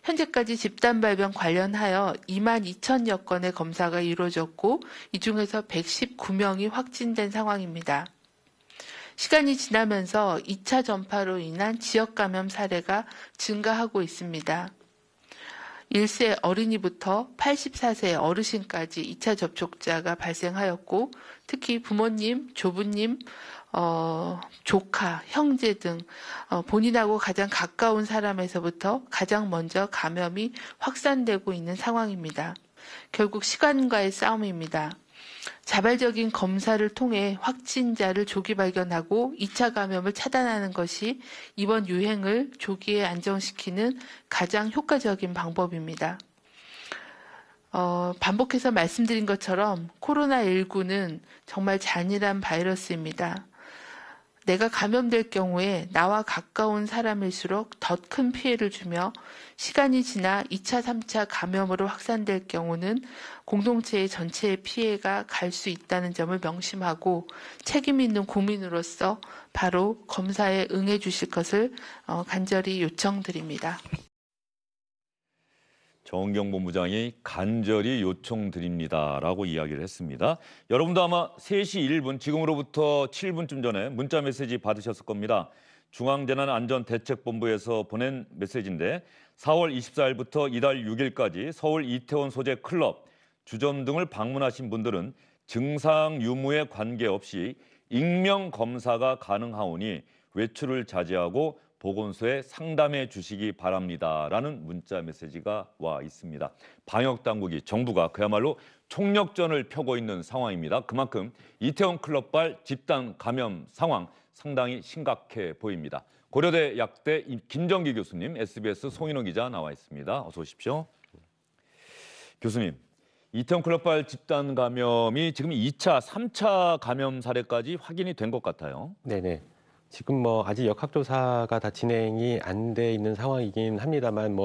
현재까지 집단 발병 관련하여 22,000여 건의 검사가 이루어졌고 이 중에서 119명이 확진된 상황입니다. 시간이 지나면서 2차 전파로 인한 지역 감염 사례가 증가하고 있습니다. 1세 어린이부터 84세 어르신까지 2차 접촉자가 발생하였고 특히 부모님, 조부님, 조카, 형제 등 본인하고 가장 가까운 사람에서부터 가장 먼저 감염이 확산되고 있는 상황입니다. 결국 시간과의 싸움입니다. 자발적인 검사를 통해 확진자를 조기 발견하고 2차 감염을 차단하는 것이 이번 유행을 조기에 안정시키는 가장 효과적인 방법입니다. 반복해서 말씀드린 것처럼 코로나19는 정말 잔인한 바이러스입니다. 내가 감염될 경우에 나와 가까운 사람일수록 더 큰 피해를 주며 시간이 지나 2차, 3차 감염으로 확산될 경우는 공동체의 전체의 피해가 갈 수 있다는 점을 명심하고 책임 있는 국민으로서 바로 검사에 응해 주실 것을 간절히 요청드립니다. 정은경 본부장이 간절히 요청드립니다라고 이야기를 했습니다. 여러분도 아마 3시 1분, 지금으로부터 7분쯤 전에 문자 메시지 받으셨을 겁니다. 중앙재난안전대책본부에서 보낸 메시지인데 4월 24일부터 이달 6일까지 서울 이태원 소재 클럽, 주점 등을 방문하신 분들은 증상 유무에 관계없이 익명 검사가 가능하오니 외출을 자제하고 보건소에 상담해 주시기 바랍니다라는 문자 메시지가 와 있습니다. 방역당국이 정부가 그야말로 총력전을 펴고 있는 상황입니다. 그만큼 이태원 클럽발 집단 감염 상황 상당히 심각해 보입니다. 고려대 약대 김정기 교수님, SBS 송인호 기자 나와 있습니다. 어서 오십시오. 교수님, 이태원 클럽발 집단 감염이 지금 2차, 3차 감염 사례까지 확인이 된 것 같아요. 네네. 지금 아직 역학조사가 다 진행이 안 돼 있는 상황이긴 합니다만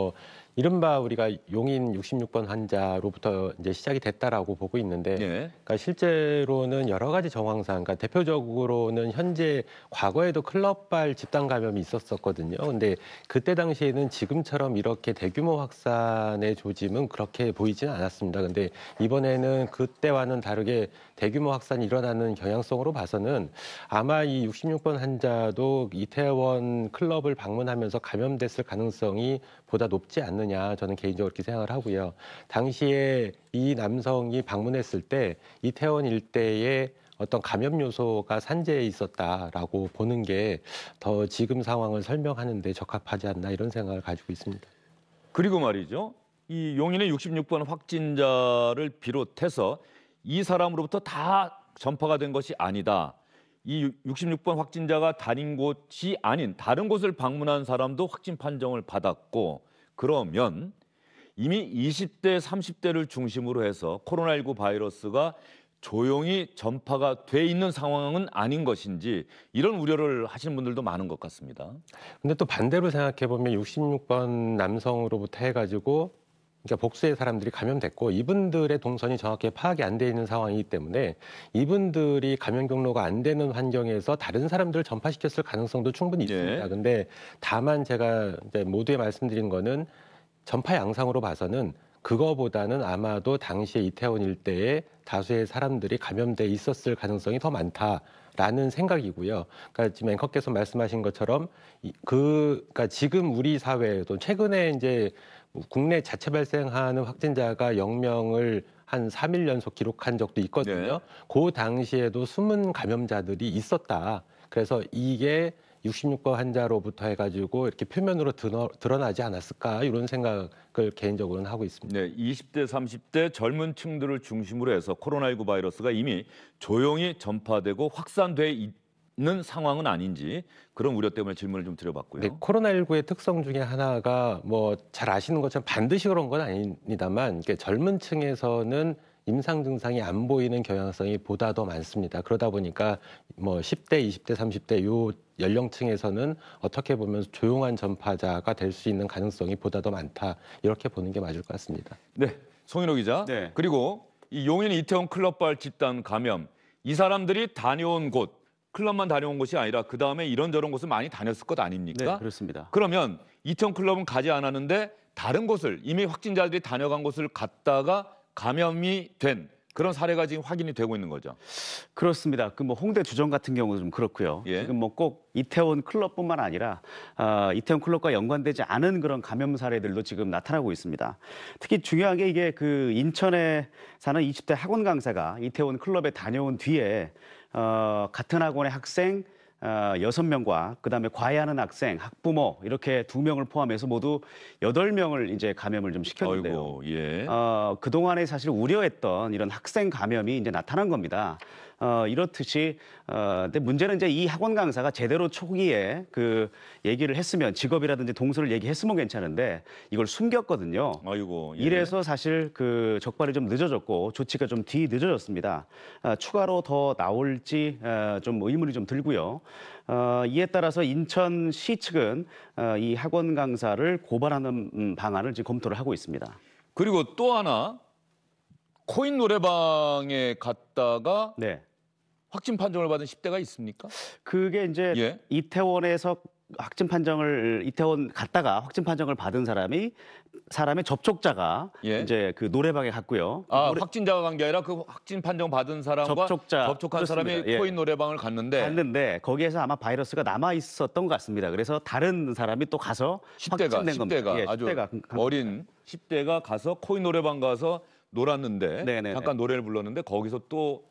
이른바 우리가 용인 66번 환자로부터 이제 시작이 됐다라고 보고 있는데, 네. 그러니까 실제로는 여러 가지 정황상, 그러니까 대표적으로는 현재 과거에도 클럽발 집단 감염이 있었거든요. 근데 그때 당시에는 지금처럼 이렇게 대규모 확산의 조짐은 그렇게 보이지는 않았습니다. 근데 이번에는 그때와는 다르게 대규모 확산이 일어나는 경향성으로 봐서는 아마 이 66번 환자도 이태원 클럽을 방문하면서 감염됐을 가능성이 보다 높지 않느냐, 저는 개인적으로 그렇게 생각을 하고요. 당시에 이 남성이 방문했을 때 이태원 일대에 어떤 감염 요소가 산재해 있었다라고 보는 게 더 지금 상황을 설명하는 데 적합하지 않나, 이런 생각을 가지고 있습니다. 그리고 말이죠. 이 용인의 66번 확진자를 비롯해서 이 사람으로부터 다 전파가 된 것이 아니다. 이 66번 확진자가 다닌 곳이 아닌 다른 곳을 방문한 사람도 확진 판정을 받았고, 그러면 이미 20대, 30대를 중심으로 해서 코로나19 바이러스가 조용히 전파가 돼 있는 상황은 아닌 것인지, 이런 우려를 하시는 분들도 많은 것 같습니다. 근데 또 반대로 생각해 보면 66번 남성으로부터 해가지고 그러니까 복수의 사람들이 감염됐고 이분들의 동선이 정확히 파악이 안 돼 있는 상황이기 때문에 이분들이 감염 경로가 안 되는 환경에서 다른 사람들을 전파시켰을 가능성도 충분히 있습니다. 근데 다만 제가 이제 모두에 말씀드린 거는 전파 양상으로 봐서는 그거보다는 아마도 당시에 이태원 일대에 다수의 사람들이 감염돼 있었을 가능성이 더 많다라는 생각이고요. 그러니까 지금 앵커께서 말씀하신 것처럼 그러니까 지금 우리 사회에도 최근에 이제 국내 자체 발생하는 확진자가 0명을 한 3일 연속 기록한 적도 있거든요. 그 당시에도 숨은 감염자들이 있었다. 그래서 이게 66번 환자로부터 해가지고 이렇게 표면으로 드러나지 않았을까, 이런 생각을 개인적으로는 하고 있습니다. 네, 20대, 30대 젊은 층들을 중심으로 해서 코로나19 바이러스가 이미 조용히 전파되고 확산돼 있는 상황은 아닌지, 그런 우려 때문에 질문을 좀 드려봤고요. 네, 코로나19의 특성 중에 하나가 잘 아시는 것처럼 반드시 그런 건 아닙니다만 젊은 층에서는 임상 증상이 안 보이는 경향성이 보다 더 많습니다. 그러다 보니까 10대, 20대, 30대 요 연령층에서는 어떻게 보면 조용한 전파자가 될 수 있는 가능성이 보다 더 많다, 이렇게 보는 게 맞을 것 같습니다. 네, 송인호 기자. 네. 그리고 이 용인 이태원 클럽발 집단 감염, 이 사람들이 다녀온 곳, 클럽만 다녀온 곳이 아니라 그 다음에 이런저런 곳을 많이 다녔을 것 아닙니까? 네, 그렇습니다. 그러면 이태원 클럽은 가지 않았는데 다른 곳을 이미 확진자들이 다녀간 곳을 갔다가 감염이 된 그런 사례가 지금 확인이 되고 있는 거죠. 그렇습니다. 그 뭐 홍대 주점 같은 경우도 좀 그렇고요. 예. 지금 뭐 꼭 이태원 클럽뿐만 아니라 이태원 클럽과 연관되지 않은 그런 감염 사례들도 지금 나타나고 있습니다. 특히 중요한 게 이게 그 인천에 사는 20대 학원 강사가 이태원 클럽에 다녀온 뒤에 같은 학원의 학생 6명과 그다음에 과외하는 학생, 학부모 이렇게 2명을 포함해서 모두 8명을 이제 감염을 좀 시켰는데요. 아이고, 예. 그동안에 사실 우려했던 이런 학생 감염이 이제 나타난 겁니다. 이렇듯이 근데 문제는 이제 이 학원 강사가 제대로 초기에 그 얘기를 했으면 직업이라든지 동서를 얘기했으면 괜찮은데 이걸 숨겼거든요. 아이고. 예. 이래서 사실 그 적발이 좀 늦어졌고 조치가 좀 뒤늦어졌습니다. 추가로 더 나올지 좀 의문이 좀 들고요. 이에 따라서 인천시 측은 이 학원 강사를 고발하는 방안을 지금 검토를 하고 있습니다. 그리고 또 하나 코인 노래방에 갔다가 네. 확진 판정을 받은 10대가 있습니까? 그게 이제 예. 이태원 갔다가 확진 판정을 받은 사람의 접촉자가 예. 이제 그 노래방에 갔고요. 확진자가 간 게 아니라 그 확진 판정 받은 사람과 접촉한 그렇습니다. 사람이 예. 코인 노래방을 갔는데 거기에서 아마 바이러스가 남아 있었던 것 같습니다. 그래서 다른 사람이 또 가서 확진된 겁니다. 10대가 예, 아주 10대가 어린 10대가 가서 코인 노래방 가서 놀았는데 네네네. 잠깐 노래를 불렀는데 거기서 또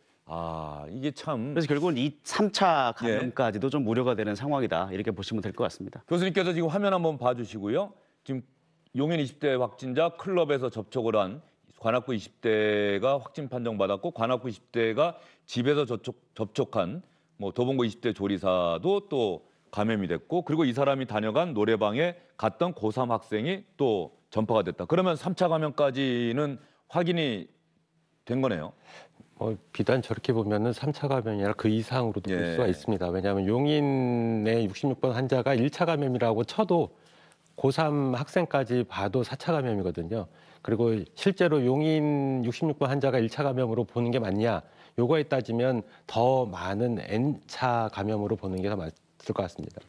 이게 참 그래서 결국은 이 3차 감염까지도 좀 우려가 되는 상황이다. 이렇게 보시면 될 것 같습니다. 교수님께서 지금 화면 한번 봐주시고요. 지금 용인 20대 확진자 클럽에서 접촉을 한 관악구 20대가 확진 판정받았고 관악구 20대가 집에서 접촉한 뭐 도봉구 20대 조리사도 또 감염이 됐고 그리고 이 사람이 다녀간 노래방에 갔던 고3 학생이 또 전파가 됐다. 그러면 3차 감염까지는 확인이 된 거네요. 비단 저렇게 보면은 3차 감염이 아니라 그 이상으로도 볼 예. 수가 있습니다. 왜냐하면 용인의 66번 환자가 1차 감염이라고 쳐도 고3 학생까지 봐도 4차 감염이거든요. 그리고 실제로 용인 66번 환자가 1차 감염으로 보는 게 맞냐? 요거에 따지면 더 많은 N차 감염으로 보는 게 더 맞을 것 같습니다.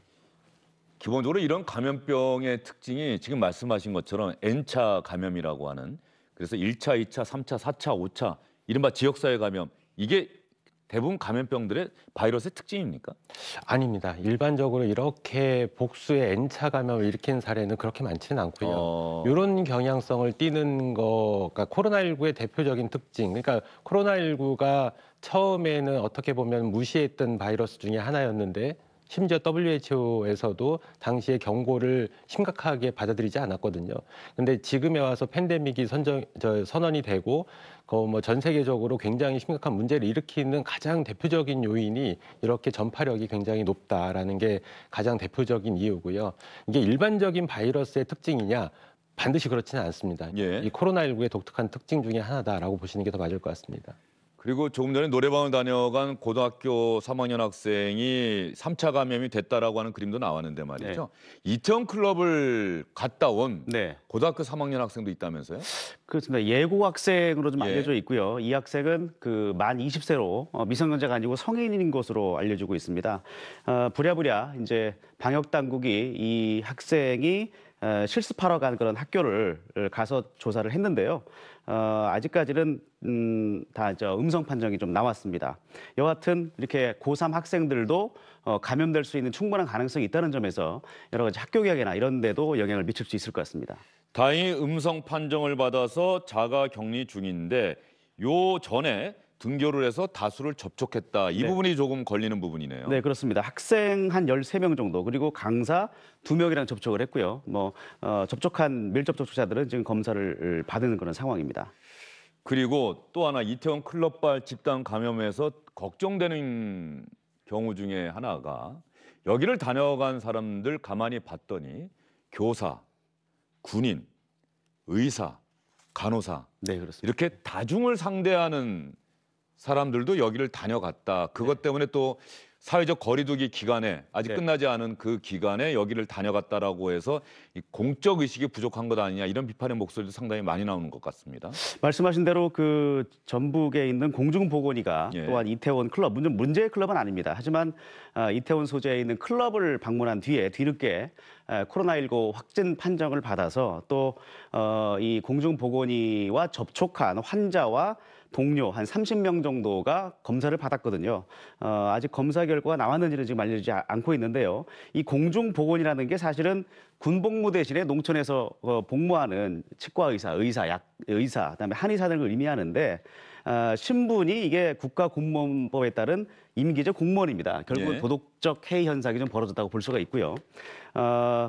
기본적으로 이런 감염병의 특징이 지금 말씀하신 것처럼 N차 감염이라고 하는 그래서 1차, 2차, 3차, 4차, 5차 이른바 지역사회 감염 이게 대부분 감염병들의 바이러스의 특징입니까? 아닙니다. 일반적으로 이렇게 복수의 N차 감염을 일으키는 사례는 그렇게 많지는 않고요. 이런 경향성을 띠는 거가 코로나19의 대표적인 특징. 그러니까 코로나19가 처음에는 어떻게 보면 무시했던 바이러스 중에 하나였는데 심지어 WHO에서도 당시에 경고를 심각하게 받아들이지 않았거든요. 근데 지금에 와서 팬데믹이 선언이 되고 뭐 전 세계적으로 굉장히 심각한 문제를 일으키는 가장 대표적인 요인이 이렇게 전파력이 굉장히 높다라는 게 가장 대표적인 이유고요. 이게 일반적인 바이러스의 특징이냐? 반드시 그렇지는 않습니다. 예. 이 코로나19의 독특한 특징 중에 하나다라고 보시는 게 더 맞을 것 같습니다. 그리고 조금 전에 노래방을 다녀간 고등학교 3학년 학생이 3차 감염이 됐다라고 하는 그림도 나왔는데 말이죠. 이태원 클럽을 갔다 온 고등학교 3학년 학생도 있다면서요? 그렇습니다. 예고 학생으로 좀 예. 알려져 있고요. 이 학생은 그 만 20세로 미성년자가 아니고 성인인 것으로 알려지고 있습니다. 부랴부랴 이제 방역 당국이 이 학생이 실습하러 간 그런 학교를 가서 조사를 했는데요. 아직까지는 다 음성 판정이 좀 나왔습니다. 여하튼 이렇게 고3 학생들도 감염될 수 있는 충분한 가능성이 있다는 점에서 여러 가지 학교 개학이나 이런 데도 영향을 미칠 수 있을 것 같습니다. 다행히 음성 판정을 받아서 자가 격리 중인데 요 전에 등교를 해서 다수를 접촉했다. 이 부분이 조금 걸리는 부분이네요. 네, 그렇습니다. 학생 한 13명 정도 그리고 강사 2명이랑 접촉을 했고요. 접촉한 밀접 접촉자들은 지금 검사를 받은 그런 상황입니다. 그리고 또 하나 이태원 클럽발 집단 감염에서 걱정되는 경우 중에 하나가 여기를 다녀간 사람들 가만히 봤더니 교사, 군인, 의사, 간호사 그렇습니다. 이렇게 다중을 상대하는 사람들도 여기를 다녀갔다. 그것 때문에 또 사회적 거리두기 기간에 아직 네. 끝나지 않은 그 기간에 여기를 다녀갔다라고 해서 이 공적 의식이 부족한 것 아니냐 이런 비판의 목소리도 상당히 많이 나오는 것 같습니다. 말씀하신 대로 그 전북에 있는 공중보건의가 예. 또한 이태원 클럽, 문제의 클럽은 아닙니다. 하지만 이태원 소재에 있는 클럽을 방문한 뒤에 뒤늦게 코로나19 확진 판정을 받아서 또 이 공중보건의와 접촉한 환자와 동료 한 30명 정도가 검사를 받았거든요. 아직 검사 결과가 나왔는지는 지금 알려지지 않고 있는데요. 이 공중보건이라는 게 사실은 군복무 대신에 농촌에서 복무하는 치과 의사, 그다음에 한의사 등을 의미하는데 신분이 이게 국가공무원법에 따른 임기적 공무원입니다. 결국 예. 도덕적 해이 현상이 좀 벌어졌다고 볼 수가 있고요.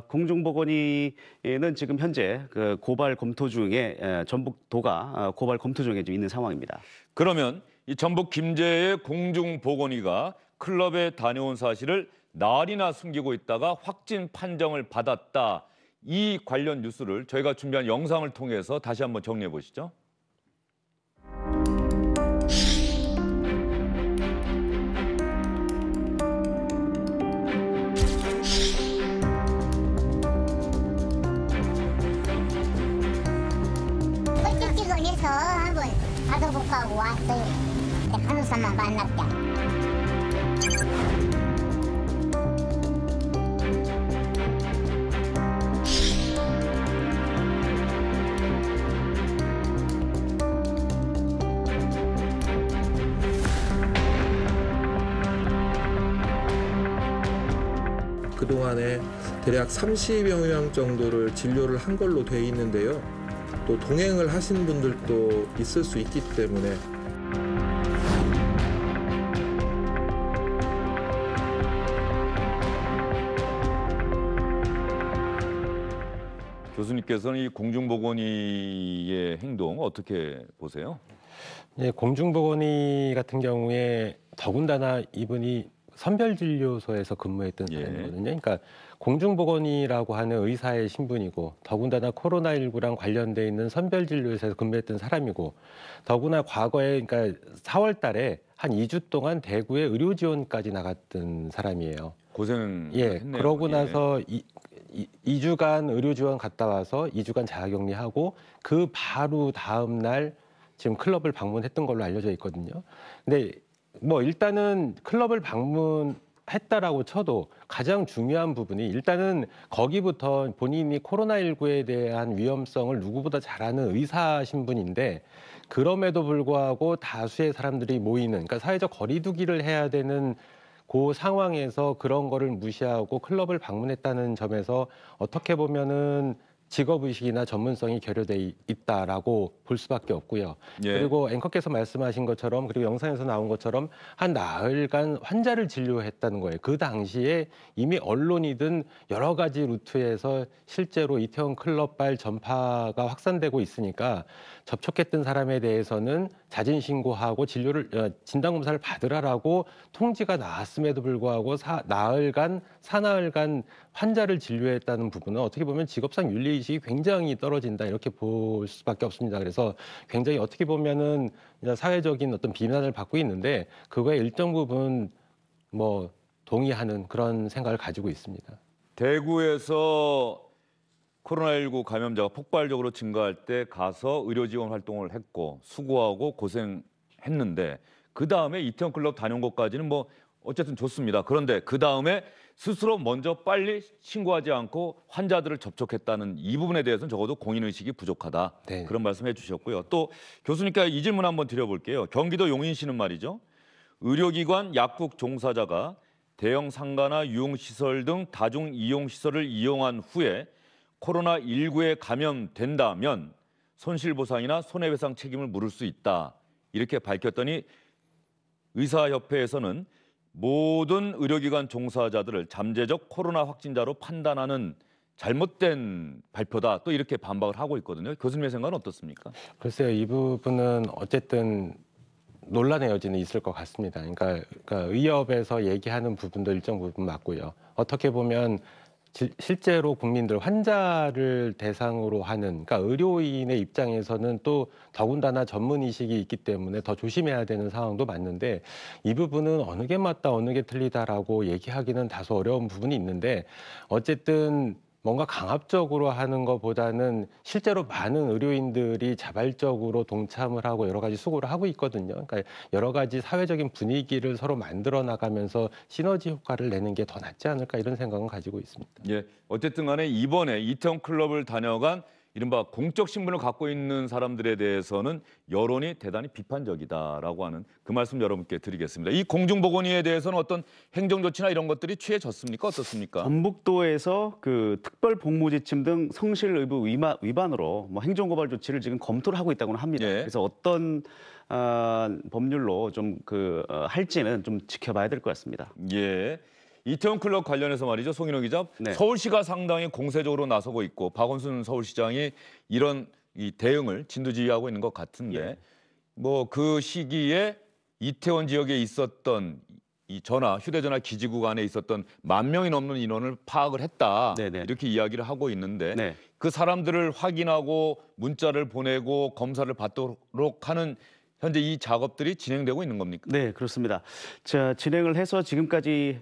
공중보건의는 지금 현재 그 고발 검토 중에 전북도가 고발 검토 중에 좀 있는 상황입니다. 그러면 이 전북 김제의 공중보건의가 클럽에 다녀온 사실을 날이나 숨기고 있다가 확진 판정을 받았다. 이 관련 뉴스를 저희가 준비한 영상을 통해서 다시 한번 정리해 보시죠. 어쩌지근해서 한번 받아볼까 하고 왔어요. 간호사만 만났다. 그동안에 대략 30여 명 정도를 진료를 한 걸로 돼 있는데요. 또 동행을 하신 분들도 있을 수 있기 때문에 교수님께서는 이 공중보건의의 행동 어떻게 보세요? 예, 공중보건의 같은 경우에 더군다나 이분이 선별진료소에서 근무했던 예. 사람이거든요. 그러니까 공중보건의라고 하는 의사의 신분이고 더군다나 코로나19랑 관련돼 있는 선별진료소에서 근무했던 사람이고 더구나 과거에 그러니까 4월 달에 한 2주 동안 대구에 의료지원까지 나갔던 사람이에요. 고생했네요. 그러고 나서 2주간 의료지원 갔다 와서 2주간 자가격리하고 그 바로 다음 날 지금 클럽을 방문했던 걸로 알려져 있거든요. 근데 뭐 일단은 클럽을 방문했다라고 쳐도 가장 중요한 부분이 일단은 거기부터 본인이 코로나19에 대한 위험성을 누구보다 잘 아는 의사 신분인데 그럼에도 불구하고 다수의 사람들이 모이는 그러니까 사회적 거리두기를 해야 되는 그 상황에서 그런 거를 무시하고 클럽을 방문했다는 점에서 어떻게 보면은 직업의식이나 전문성이 결여돼 있다라고 볼 수밖에 없고요. 예. 그리고 앵커께서 말씀하신 것처럼 그리고 영상에서 나온 것처럼 한 나흘간 환자를 진료했다는 거예요. 그 당시에 이미 언론이든 여러 가지 루트에서 실제로 이태원 클럽발 전파가 확산되고 있으니까 접촉했던 사람에 대해서는 자진 신고하고 진단검사를 받으라라고 통지가 나왔음에도 불구하고 사나흘간 환자를 진료했다는 부분은 어떻게 보면 직업상 윤리의식이 굉장히 떨어진다 이렇게 볼 수밖에 없습니다. 그래서 굉장히 어떻게 보면은 사회적인 어떤 비난을 받고 있는데 그거에 일정 부분 뭐 동의하는 그런 생각을 가지고 있습니다. 대구에서 코로나19 감염자가 폭발적으로 증가할 때 가서 의료지원 활동을 했고 수고하고 고생했는데 그 다음에 이태원 클럽 다녀온 것까지는 뭐 어쨌든 좋습니다. 그런데 그 다음에 스스로 먼저 빨리 신고하지 않고 환자들을 접촉했다는 이 부분에 대해서는 적어도 공인의식이 부족하다. 네. 그런 말씀해 주셨고요. 또 교수님께 이 질문 한번 드려볼게요. 경기도 용인시는 말이죠. 의료기관 약국 종사자가 대형 상가나 유흥시설 등 다중이용시설을 이용한 후에 코로나19에 감염된다면 손실보상이나 손해배상 책임을 물을 수 있다. 이렇게 밝혔더니 의사협회에서는 모든 의료기관 종사자들을 잠재적 코로나 확진자로 판단하는 잘못된 발표다. 또 이렇게 반박을 하고 있거든요. 교수님의 생각은 어떻습니까? 글쎄요. 이 부분은 어쨌든 논란의 여지는 있을 것 같습니다. 그러니까 의협에서 얘기하는 부분도 일정 부분 맞고요. 어떻게 보면 실제로 국민들, 환자를 대상으로 하는, 그러니까 의료인의 입장에서는 또 더군다나 전문의식이 있기 때문에 더 조심해야 되는 상황도 맞는데, 이 부분은 어느 게 맞다 어느 게 틀리다라고 얘기하기는 다소 어려운 부분이 있는데, 어쨌든 뭔가 강압적으로 하는 것보다는 실제로 많은 의료인들이 자발적으로 동참을 하고 여러 가지 수고를 하고 있거든요. 그러니까 여러 가지 사회적인 분위기를 서로 만들어 나가면서 시너지 효과를 내는 게 더 낫지 않을까, 이런 생각은 가지고 있습니다. 예, 어쨌든 간에 이번에 이태원 클럽을 다녀간 이른바 공적 신분을 갖고 있는 사람들에 대해서는 여론이 대단히 비판적이다라고 하는 그 말씀 여러분께 드리겠습니다. 이 공중보건위에 대해서는 어떤 행정 조치나 이런 것들이 취해졌습니까? 어떻습니까? 전북도에서 그 특별 복무 지침 등 성실 의무 위반으로 뭐 행정고발 조치를 지금 검토를 하고 있다고는 합니다. 예. 그래서 어떤 법률로 좀 할지는 좀 지켜봐야 될 것 같습니다. 예. 이태원 클럽 관련해서 말이죠, 송인호 기자. 네. 서울시가 상당히 공세적으로 나서고 있고 박원순 서울시장이 이런 이 대응을 진두지휘하고 있는 것 같은데, 예. 뭐 그 시기에 이태원 지역에 있었던 이 휴대전화 기지국 안에 있었던 10,000명이 넘는 인원을 파악을 했다. 네네. 이렇게 이야기를 하고 있는데, 네. 그 사람들을 확인하고 문자를 보내고 검사를 받도록 하는 현재 이 작업들이 진행되고 있는 겁니까? 네, 그렇습니다. 자, 진행을 해서 지금까지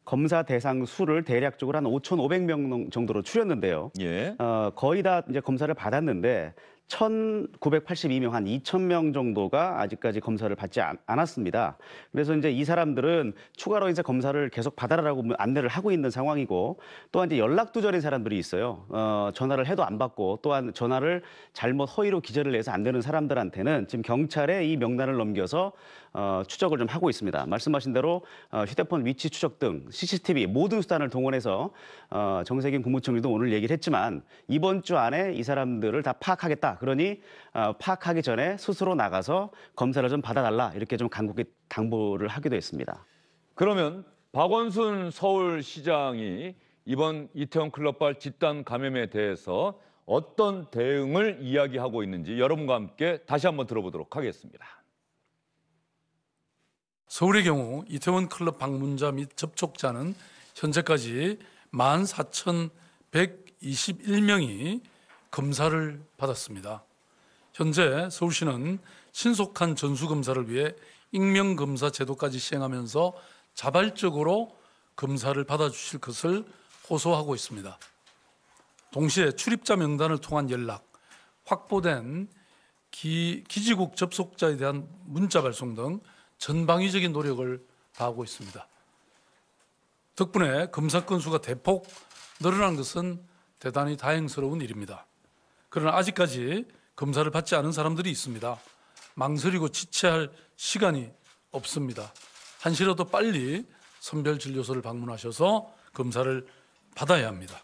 검사 대상 수를 대략적으로 한 5,500명 정도로 추렸는데요. 예. 거의 다 이제 검사를 받았는데 1,982명, 한 2,000명 정도가 아직까지 검사를 받지 않았습니다. 그래서 이제 이 사람들은 추가로 이제 검사를 계속 받아라라고 안내를 하고 있는 상황이고, 또한 이제 연락 두절인 사람들이 있어요. 전화를 해도 안 받고, 또한 전화를 잘못 허위로 기재를 해서 안 되는 사람들한테는 지금 경찰에 이 명단을 넘겨서 추적을 좀 하고 있습니다. 말씀하신 대로 휴대폰 위치 추적 등 CCTV 모든 수단을 동원해서 정세균 국무총리도 오늘 얘기를 했지만 이번 주 안에 이 사람들을 다 파악하겠다. 그러니 파악하기 전에 스스로 나가서 검사를 좀 받아달라, 이렇게 좀 간곡히 당부를 하기도 했습니다. 그러면 박원순 서울시장이 이번 이태원 클럽발 집단 감염에 대해서 어떤 대응을 이야기하고 있는지 여러분과 함께 다시 한번 들어보도록 하겠습니다. 서울의 경우 이태원 클럽 방문자 및 접촉자는 현재까지 14,121명이 검사를 받았습니다. 현재 서울시는 신속한 전수검사를 위해 익명검사 제도까지 시행하면서 자발적으로 검사를 받아주실 것을 호소하고 있습니다. 동시에 출입자 명단을 통한 연락, 확보된 기지국 접속자에 대한 문자 발송 등 전방위적인 노력을 다하고 있습니다. 덕분에 검사 건수가 대폭 늘어난 것은 대단히 다행스러운 일입니다. 그러나 아직까지 검사를 받지 않은 사람들이 있습니다. 망설이고 지체할 시간이 없습니다. 한시라도 빨리 선별진료소를 방문하셔서 검사를 받아야 합니다.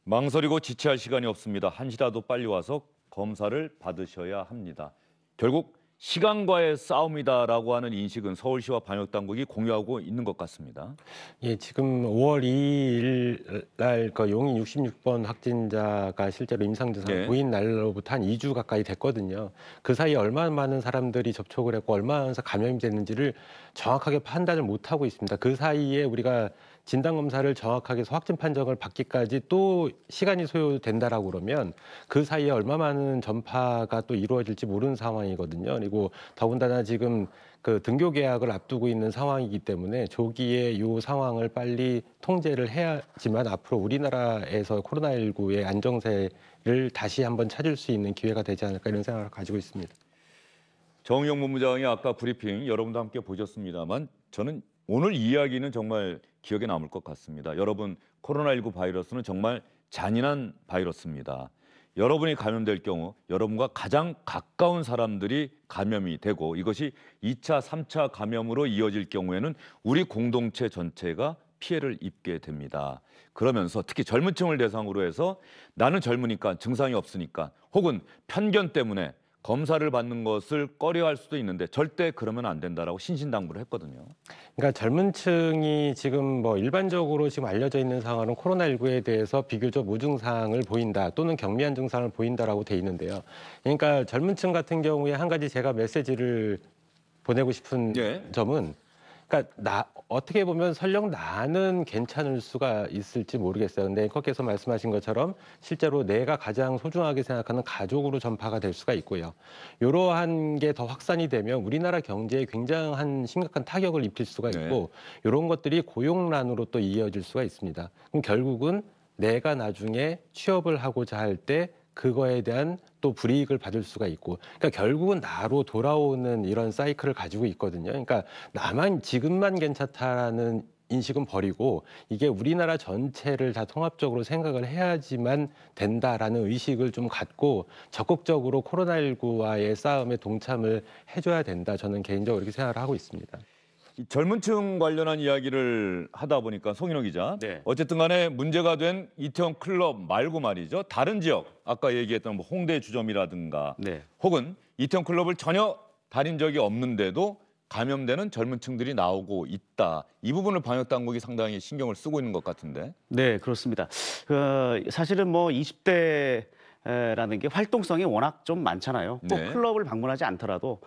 망설이고 지체할 시간이 없습니다. 한시라도 빨리 와서 검사를 받으셔야 합니다. 결국 시간과의 싸움이다라고 하는 인식은 서울시와 방역당국이 공유하고 있는 것 같습니다. 예, 지금 5월 2일 날 용인 66번 확진자가 실제로 임상 증상 네. 보인 날로부터 한 2주 가까이 됐거든요. 그 사이에 얼마나 많은 사람들이 접촉을 했고 얼마나 감염이 됐는지를 정확하게 판단을 못하고 있습니다. 그 사이에 우리가 진단검사를 정확하게 해서 확진 판정을 받기까지 또 시간이 소요된다라고 그러면 그 사이에 얼마 많은 전파가 또 이루어질지 모르는 상황이거든요. 그리고 더군다나 지금 그 등교 계약을 앞두고 있는 상황이기 때문에 조기에 이 상황을 빨리 통제를 해야지만 앞으로 우리나라에서 코로나19의 안정세를 다시 한번 찾을 수 있는 기회가 되지 않을까, 이런 생각을 가지고 있습니다. 정의용 본부장이 아까 브리핑 여러분도 함께 보셨습니다만 저는 오늘 이야기는 정말 기억에 남을 것 같습니다. 여러분, 코로나19 바이러스는 정말 잔인한 바이러스입니다. 여러분이 감염될 경우 여러분과 가장 가까운 사람들이 감염이 되고 이것이 2차, 3차 감염으로 이어질 경우에는 우리 공동체 전체가 피해를 입게 됩니다. 그러면서 특히 젊은 층을 대상으로 해서 나는 젊으니까 증상이 없으니까 혹은 편견 때문에 검사를 받는 것을 꺼려할 수도 있는데 절대 그러면 안 된다라고 신신당부를 했거든요. 그러니까 젊은 층이 지금 뭐 일반적으로 지금 알려져 있는 상황은 코로나19에 대해서 비교적 무증상을 보인다 또는 경미한 증상을 보인다라고 돼 있는데요. 그러니까 젊은 층 같은 경우에 한 가지 제가 메시지를 보내고 싶은 예. 점은, 그러니까 어떻게 보면 설령 나는 괜찮을 수가 있을지 모르겠어요. 근데 앵커께서 말씀하신 것처럼 실제로 내가 가장 소중하게 생각하는 가족으로 전파가 될 수가 있고요. 이러한 게 더 확산이 되면 우리나라 경제에 굉장한 심각한 타격을 입힐 수가 있고 이런 것들이 고용난으로 또 이어질 수가 있습니다. 그럼 결국은 내가 나중에 취업을 하고자 할 때 그거에 대한 또 불이익을 받을 수가 있고, 그러니까 결국은 나로 돌아오는 이런 사이클을 가지고 있거든요. 그러니까 나만 지금만 괜찮다라는 인식은 버리고 이게 우리나라 전체를 다 통합적으로 생각을 해야지만 된다라는 의식을 좀 갖고 적극적으로 코로나19와의 싸움에 동참을 해줘야 된다. 저는 개인적으로 이렇게 생각을 하고 있습니다. 이 젊은층 관련한 이야기를 하다 보니까 송인호 기자, 어쨌든 간에 문제가 된 이태원 클럽 말고 말이죠. 다른 지역, 아까 얘기했던 뭐 홍대 주점이라든가 혹은 이태원 클럽을 전혀 다닌 적이 없는데도 감염되는 젊은 층들이 나오고 있다. 이 부분을 방역당국이 상당히 신경을 쓰고 있는 것 같은데. 네, 그렇습니다. 사실은 뭐 20대라는 게 활동성이 워낙 좀 많잖아요. 꼭 클럽을 방문하지 않더라도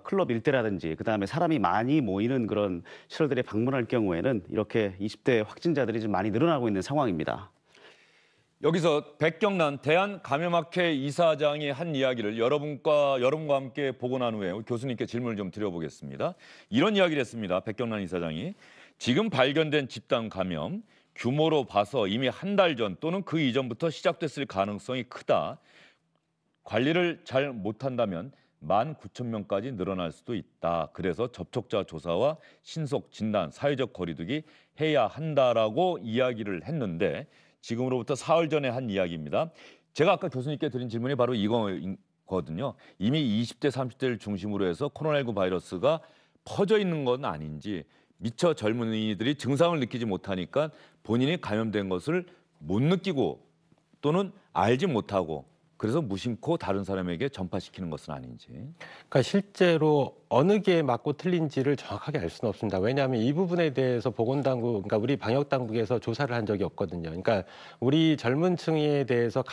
클럽 일대라든지 그다음에 사람이 많이 모이는 그런 시설들에 방문할 경우에는 이렇게 20대 확진자들이 좀 많이 늘어나고 있는 상황입니다. 여기서 백경란 대한감염학회 이사장이 한 이야기를 여러분과 함께 보고 난 후에 교수님께 질문을 좀 드려보겠습니다. 이런 이야기를 했습니다. 백경란 이사장이 지금 발견된 집단 감염 규모로 봐서 이미 한 달 전 또는 그 이전부터 시작됐을 가능성이 크다. 관리를 잘 못한다면 19,000명까지 늘어날 수도 있다. 그래서 접촉자 조사와 신속 진단, 사회적 거리두기 해야 한다라고 이야기를 했는데 지금으로부터 사흘 전에 한 이야기입니다. 제가 아까 교수님께 드린 질문이 바로 이거거든요. 이미 20대, 30대를 중심으로 해서 코로나19 바이러스가 퍼져 있는 건 아닌지 미처 젊은이들이 증상을 느끼지 못하니까 본인이 감염된 것을 못 느끼고 또는 알지 못하고 그래서 무심코 다른 사람에게 전파시키는 것은 아닌지. 그러니까 실제로 어느 게 맞고 틀린지를 정확하게 알 수는 없습니다. 왜냐하면 이 부분에 대해서 보건당국, 그러니까 우리 방역당국에서 조사를 한 적이 없거든요. 그러니까 우리 젊은 층에 대해서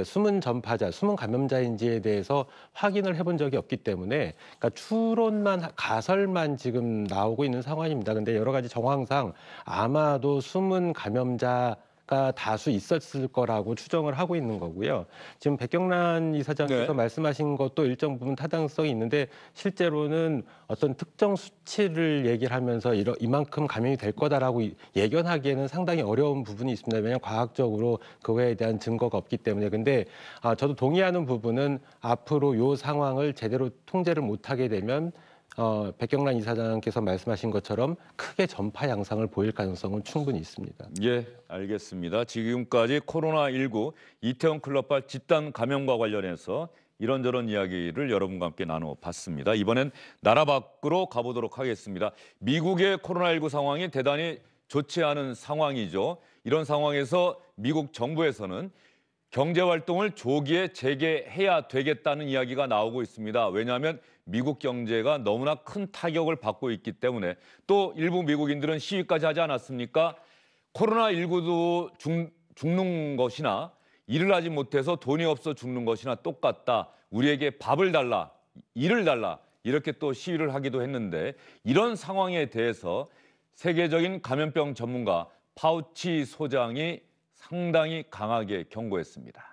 숨은 전파자, 숨은 감염자인지에 대해서 확인을 해본 적이 없기 때문에 그러니까 추론만, 가설만 지금 나오고 있는 상황입니다. 근데 여러 가지 정황상 아마도 숨은 감염자가 다수 있었을 거라고 추정을 하고 있는 거고요. 지금 백경란 이사장께서 말씀하신 것도 일정 부분 타당성이 있는데 실제로는 어떤 특정 수치를 얘기를 하면서 이만큼 감염이 될 거다라고 예견하기에는 상당히 어려운 부분이 있습니다. 왜냐하면 과학적으로 그거에 대한 증거가 없기 때문에. 근데 저도 동의하는 부분은 앞으로 이 상황을 제대로 통제를 못하게 되면 백경란 이사장께서 말씀하신 것처럼 크게 전파 양상을 보일 가능성은 충분히 있습니다. 예, 알겠습니다. 지금까지 코로나19 이태원 클럽발 집단 감염과 관련해서 이런저런 이야기를 여러분과 함께 나눠봤습니다. 이번엔 나라 밖으로 가보도록 하겠습니다. 미국의 코로나19 상황이 대단히 좋지 않은 상황이죠. 이런 상황에서 미국 정부에서는 경제활동을 조기에 재개해야 되겠다는 이야기가 나오고 있습니다. 왜냐하면 미국 경제가 너무나 큰 타격을 받고 있기 때문에 또 일부 미국인들은 시위까지 하지 않았습니까? 코로나19도 죽는 것이나 일을 하지 못해서 돈이 없어 죽는 것이나 똑같다. 우리에게 밥을 달라, 일을 달라 이렇게 또 시위를 하기도 했는데 이런 상황에 대해서 세계적인 감염병 전문가 파우치 소장이 상당히 강하게 경고했습니다.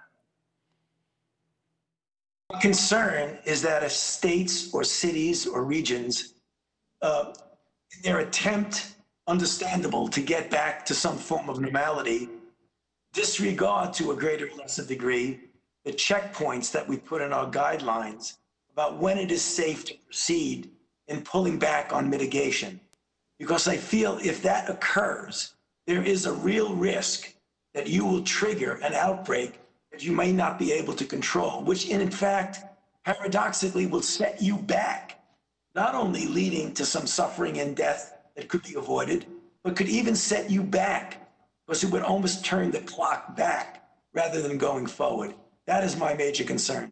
Concern is that if states or cities or regions, in their attempt, understandable, to get back to some form of normality, disregard to a greater or lesser degree the checkpoints that we put in our guidelines about when it is safe to proceed in pulling back on mitigation. Because I feel if that occurs, there is a real risk that you will trigger an outbreak that you may not be able to control, which in fact, paradoxically, will set you back, not only leading to some suffering and death that could be avoided, but could even set you back, because it would almost turn the clock back rather than going forward. That is my major concern.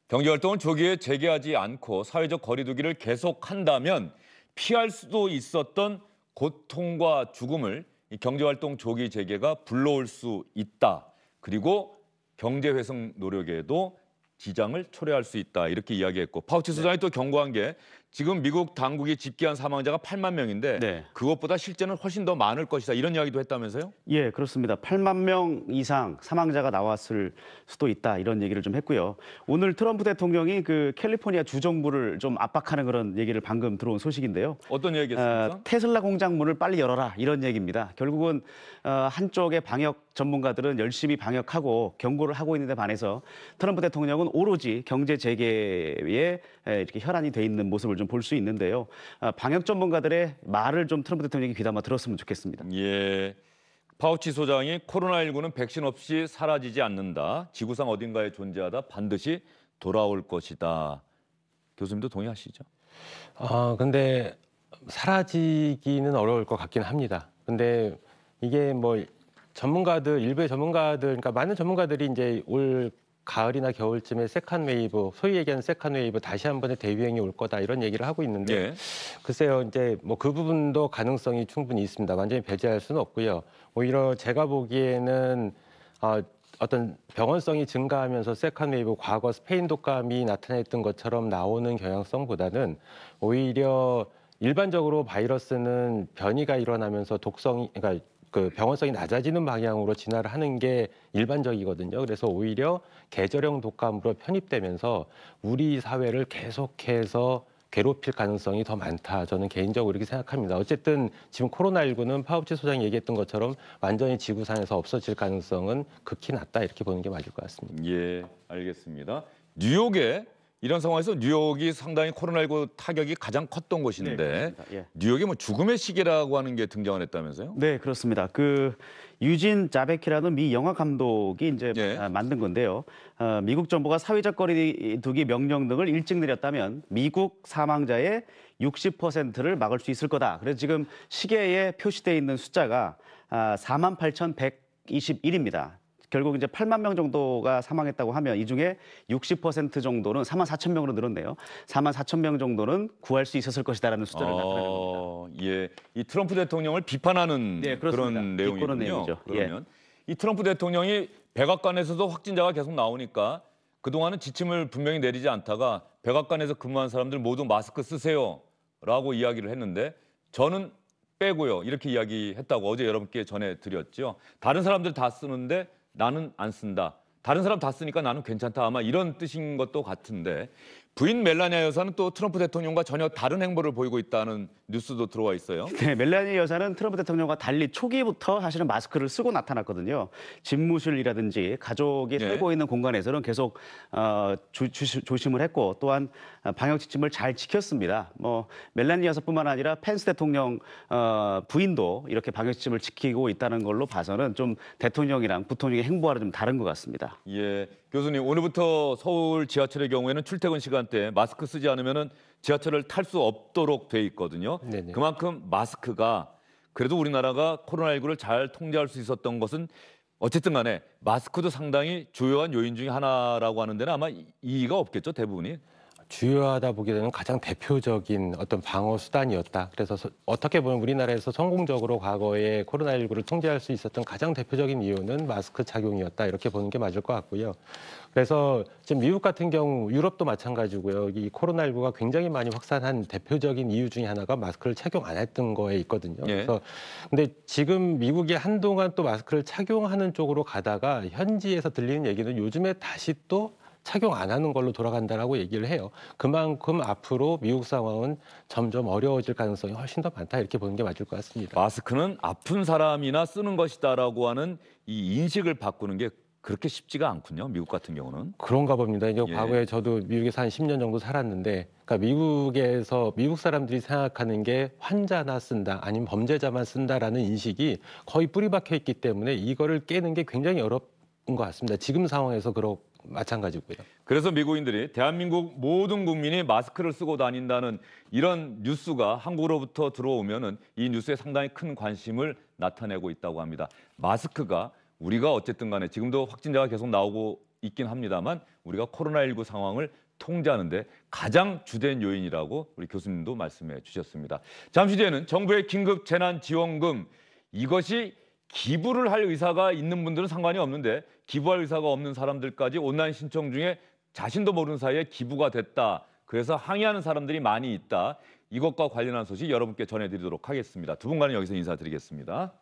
경제활동을 조기에 재개하지 않고 사회적 거리두기를 계속한다면 피할 수도 있었던 고통과 죽음을 이 경제활동 조기 재개가 불러올 수 있다. 그리고 경제회생 노력에도 지장을 초래할 수 있다. 이렇게 이야기했고 파우치 소장이 또 경고한 게 지금 미국 당국이 집계한 사망자가 8만 명인데 네. 그것보다 실제는 훨씬 더 많을 것이다. 이런 이야기도 했다면서요? 예, 그렇습니다. 8만 명 이상 사망자가 나왔을 수도 있다. 이런 얘기를 좀 했고요. 오늘 트럼프 대통령이 그 캘리포니아 주정부를 좀 압박하는 그런 얘기를 방금 들어온 소식인데요. 어떤 얘기였습니까? 테슬라 공장 문을 빨리 열어라 이런 얘기입니다. 결국은 한쪽의 방역 전문가들은 열심히 방역하고 경고를 하고 있는데 반해서 트럼프 대통령은 오로지 경제 재개에 이렇게 혈안이 돼 있는 모습을 좀 볼 수 있는데요. 방역 전문가들의 말을 좀 트럼프 대통령이 귀담아 들었으면 좋겠습니다. 예. 파우치 소장이 코로나19는 백신 없이 사라지지 않는다. 지구상 어딘가에 존재하다 반드시 돌아올 것이다. 교수님도 동의하시죠? 근데 사라지기는 어려울 것 같긴 합니다. 근데 이게 뭐 전문가들, 일부의 전문가들, 그러니까 많은 전문가들이 이제 올 가을이나 겨울쯤에 세컨 웨이브, 소위 얘기하는 세컨 웨이브 다시 한 번의 대유행이 올 거다 이런 얘기를 하고 있는데 예. 글쎄요, 이제 뭐 그 부분도 가능성이 충분히 있습니다. 완전히 배제할 수는 없고요. 오히려 제가 보기에는 어떤 병원성이 증가하면서 세컨 웨이브, 과거 스페인 독감이 나타냈던 것처럼 나오는 경향성보다는 오히려 일반적으로 바이러스는 변이가 일어나면서 독성이, 그러니까 그 병원성이 낮아지는 방향으로 진화를 하는 게 일반적이거든요. 그래서 오히려 계절형 독감으로 편입되면서 우리 사회를 계속해서 괴롭힐 가능성이 더 많다. 저는 개인적으로 이렇게 생각합니다. 어쨌든 지금 코로나19는 파우치 소장이 얘기했던 것처럼 완전히 지구상에서 없어질 가능성은 극히 낮다. 이렇게 보는 게 맞을 것 같습니다. 예, 알겠습니다. 뉴욕에 이런 상황에서 뉴욕이 상당히 코로나19 타격이 가장 컸던 곳인데 예. 뉴욕에 뭐 죽음의 시계라고 하는 게 등장을 했다면서요? 네, 그렇습니다. 그 유진 자베키라는 미 영화 감독이 이제 예. 만든 건데요. 미국 정부가 사회적 거리두기 명령 등을 일찍 내렸다면 미국 사망자의 60%를 막을 수 있을 거다. 그래서 지금 시계에 표시되어 있는 숫자가 48,121입니다. 결국 이제 8만 명 정도가 사망했다고 하면 이 중에 60% 정도는 4만 4천 명으로 늘었네요. 4만 4천 명 정도는 구할 수 있었을 것이다라는 숫자를 나타내는 겁니다. 예, 이 트럼프 대통령을 비판하는 네, 그런 내용이군요. 비꼬는 내용이죠. 그러면 이 트럼프 대통령이 백악관에서도 확진자가 계속 나오니까 그동안은 지침을 분명히 내리지 않다가 백악관에서 근무한 사람들 모두 마스크 쓰세요라고 이야기를 했는데 저는 빼고요 이렇게 이야기했다고 어제 여러분께 전해드렸죠. 다른 사람들 다 쓰는데 나는 안 쓴다. 다른 사람 다 쓰니까 나는 괜찮다. 아마 이런 뜻인 것도 같은데 부인 멜라니아 여사는 또 트럼프 대통령과 전혀 다른 행보를 보이고 있다는 뉴스도 들어와 있어요. 네, 멜라니아 여사는 트럼프 대통령과 달리 초기부터 사실은 마스크를 쓰고 나타났거든요. 집무실이라든지 가족이 네. 살고 있는 공간에서는 계속 조심을 했고 또한 방역 지침을 잘 지켰습니다. 뭐 멜라니아 여사뿐만 아니라 펜스 대통령 부인도 이렇게 방역 지침을 지키고 있다는 걸로 봐서는 좀 대통령이랑 부통령의 행보와는 좀 다른 것 같습니다. 예, 교수님 오늘부터 서울 지하철의 경우에는 출퇴근 시간대 마스크 쓰지 않으면은 지하철을 탈 수 없도록 돼 있거든요. 네네. 그만큼 마스크가 그래도 우리나라가 코로나19를 잘 통제할 수 있었던 것은 어쨌든 간에 마스크도 상당히 주요한 요인 중에 하나라고 하는 데는 아마 이의가 없겠죠, 대부분이. 주요하다 보기에는 가장 대표적인 어떤 방어 수단이었다. 그래서 어떻게 보면 우리나라에서 성공적으로 과거에 코로나19를 통제할 수 있었던 가장 대표적인 이유는 마스크 착용이었다. 이렇게 보는 게 맞을 것 같고요. 그래서 지금 미국 같은 경우, 유럽도 마찬가지고요. 이 코로나19가 굉장히 많이 확산한 대표적인 이유 중에 하나가 마스크를 착용 안 했던 거에 있거든요. 예. 그래서 근데 지금 미국이 한동안 또 마스크를 착용하는 쪽으로 가다가 현지에서 들리는 얘기는 요즘에 다시 또 착용 안 하는 걸로 돌아간다라고 얘기를 해요. 그만큼 앞으로 미국 상황은 점점 어려워질 가능성이 훨씬 더 많다 이렇게 보는 게 맞을 것 같습니다. 마스크는 아픈 사람이나 쓰는 것이다라고 하는 이 인식을 바꾸는 게 그렇게 쉽지가 않군요. 미국 같은 경우는. 그런가 봅니다. 이제 예. 과거에 저도 미국에서 한 10년 정도 살았는데, 그러니까 미국에서 미국 사람들이 생각하는 게 환자나 쓴다, 아니면 범죄자만 쓴다라는 인식이 거의 뿌리 박혀 있기 때문에 이거를 깨는 게 굉장히 어려운 것 같습니다. 지금 상황에서 마찬가지고요. 그래서 미국인들이 대한민국 모든 국민이 마스크를 쓰고 다닌다는 이런 뉴스가 한국으로부터 들어오면은 이 뉴스에 상당히 큰 관심을 나타내고 있다고 합니다. 마스크가 우리가 어쨌든 간에 지금도 확진자가 계속 나오고 있긴 합니다만 우리가 코로나19 상황을 통제하는데 가장 주된 요인이라고 우리 교수님도 말씀해 주셨습니다. 잠시 뒤에는 정부의 긴급 재난지원금 이것이 기부를 할 의사가 있는 분들은 상관이 없는데 기부할 의사가 없는 사람들까지 온라인 신청 중에 자신도 모르는 사이에 기부가 됐다. 그래서 항의하는 사람들이 많이 있다. 이것과 관련한 소식 여러분께 전해드리도록 하겠습니다. 두 분과는 여기서 인사드리겠습니다.